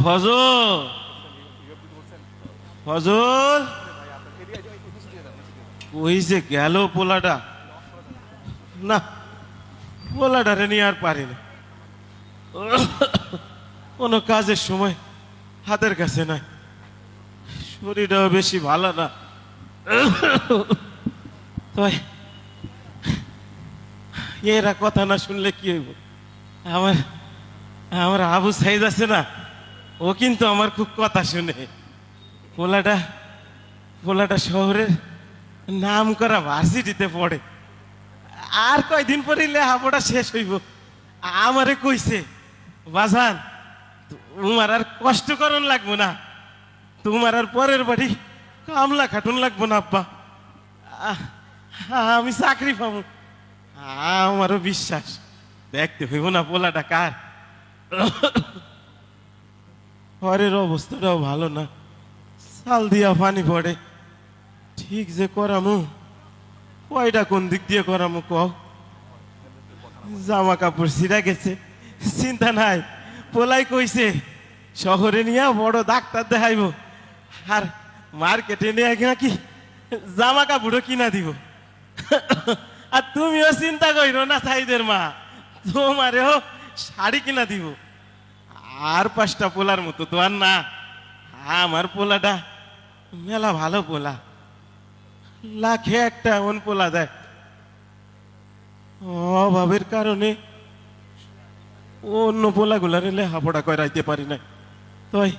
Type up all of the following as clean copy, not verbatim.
ফজল, ফজল ওই যে গেল পোলাটা, না পোলাটারে নিয়ে আর পারি না, কোনো কাজের সময় হাতের কাছে নাই, শরীরটাও বেশি ভালো না। তাই এরা কথা না শুনলে কি হইব? আমার আমার আবু সাইদ আছে না, ও কিন্তু আমার খুব কথা শুনে। পোলাটা পোলাটা শহরের নাম করা ভার্সিটিতে পড়ে, আর কয়দিন পরে লেখাপড়া শেষ হইব। আমারে কইছে, বাজান তোমার আর কষ্ট করন লাগবো না, তোমার আর পরের বাড়ি কামলা খাটুন লাগবো না আব্বা, আমি চাকরি পাবো। আমারও বিশ্বাস, দেখতে হইব না পোলাটা কার। ঘরের অবস্থাটাও ভালো না, চাল দিয়া পানি পড়ে, ঠিক যে করামু কয়টা কোন দিক দিয়ে করামু কও? জামা কাপড় ছিঁড়া গেছে, চিন্তা নাই, পোলাই কইছে শহরে নিয়ে বড় ডাক্তার দেখাইব, আর মার্কেটে নিয়ে নাকি জামা কাপড়ও কিনা দিব। আর তুমিও চিন্তা করিও না সাইদের মা, তোমারেও শাড়ি কিনা দিব। আর 5টা পোলার মতো তো আর না, আমার পোলাটা মেলা ভালো পোলা, লাখে একটা এমন পোলা দেয়। অভাবের কারণে অন্য পোলা গুলারে লেখাপড়া করাইতে পারি না। তাই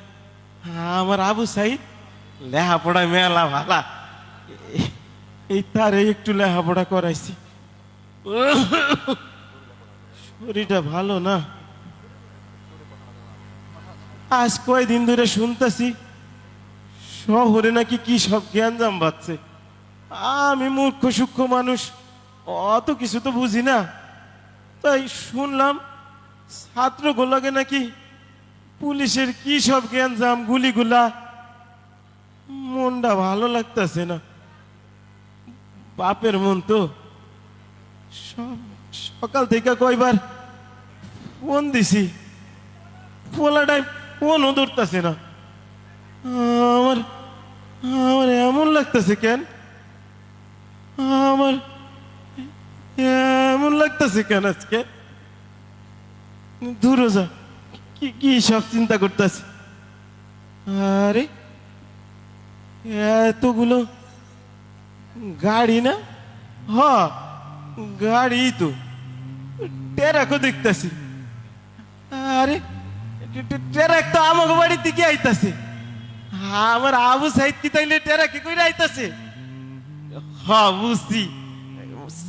আমার আবু সাইদ লেখাপড়ায় মেলা ভালা, এই তারে একটু লেখাপড়া করাইছি। শরীরটা ভালো না, আজ কয়দিন ধরে শুনতেছি শহরে নাকি কি সব জ্ঞানজাম বাড়ছে। আমি মূর্খ সূক্ষ্ম মানুষ, অত কিছু তো বুঝি না, তাই শুনলাম ছাত্রগুলোকে নাকি পুলিশের কি সব জ্ঞানজাম, গুলিগুলা। মনটা ভালো লাগতেছে না, বাপের মন তো। সকাল থেকে কয়বার ফোন দিছি, পোলাটাই ফোনও ধরতেছে না। আমার আমার এমন লাগতেছে কেন, আমার এমন লাগতেছে কেন আজকে? দূরে যা, কি কি সব চিন্তা করতেছে। আরে এতগুলো গাড়ি না, হ গাড়ি তো, টেরাকও দেখতেছি। আরে টেরাক তো আমাকে বাড়ির দিকে আইতাছে, আমার আবু সাইদ কি তাইলে টেরাকে কইরা আইতাছে? হ বুঝছি,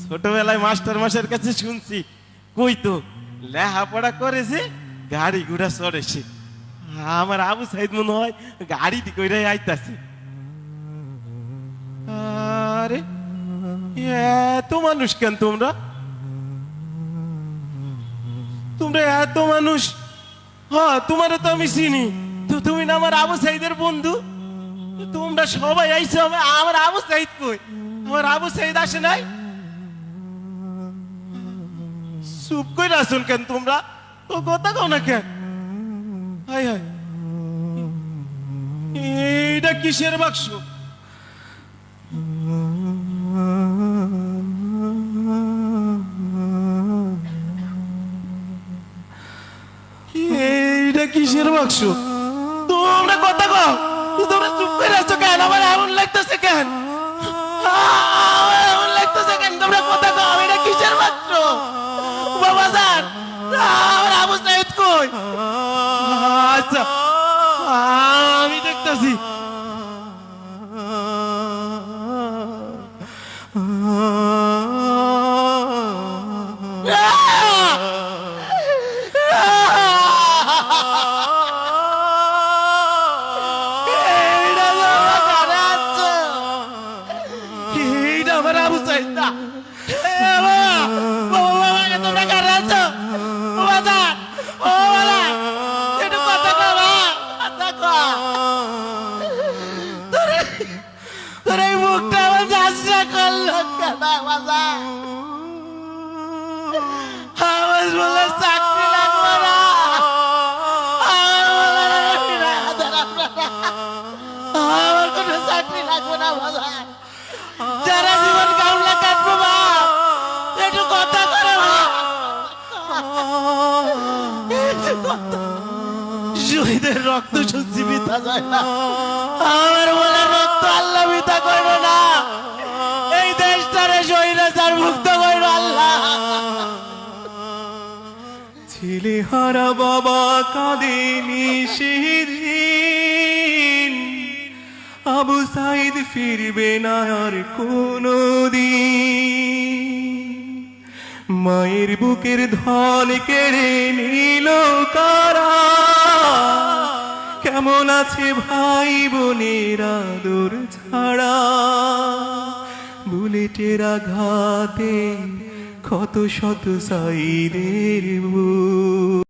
ছোটবেলায় মাস্টার মাসের কাছে শুনছি, কই তো লেখাপড়া করেছে, গাড়ি ঘোড়া চড়েছে। আমার আবু সাইদ মনে হয় গাড়ি দি কইরাই আইতাছে। আরে এত মানুষ কেন তোমরা? তোমরা এত মানুষ? হ্যাঁ তোমারও তো আমি চিনি, তো তুমি না আমার আবু সাইদের বন্ধু? তোমরা সবাই আইছো, আমার আবু সাইদ কই? আমার আবু সাইদ আসে নাই? চুপ করে আসুন কেন তোমরা, তো কথা কও না কেন? হাই হাই, এইটা কিসের বাক্স? এইটা কিসের বাক্স? তোমরা কথা কও, তোমরা চুপ করে আছো কেন? আমার এমন লাগতেছে কেন? আমার এমন লাগতেছে কেন? তোমরা কথা কও, এটা কিসের বাক্স? বাবা স্যার, আমার আবু সাইদ কই? আচ্ছা আমি দেখতেছি। লাগবে না বাজান, যারা জীবন কামলা কাটবো বাপ, একটু কথা করে বাপ। শহীদের রক্ত সত্যি মিথ্যা যায় না, আমার বলে রক্ত আল্লাহ মিথ্যা করবে না। এই দেশটারে স্বৈরাচার মুক্ত করবে আল্লাহ। ছেলে হারা বাবা কাঁদেনি সেদিন, আবু সাইদ ফিরবে না আর কোনদিন। মায়ের বুকের ধন কেড়ে নিল কারা, কেমন আছে ভাই বোনের আদর ছাড়া। বুলেটের আঘাতে ক্ষত শত সাইদের বুক।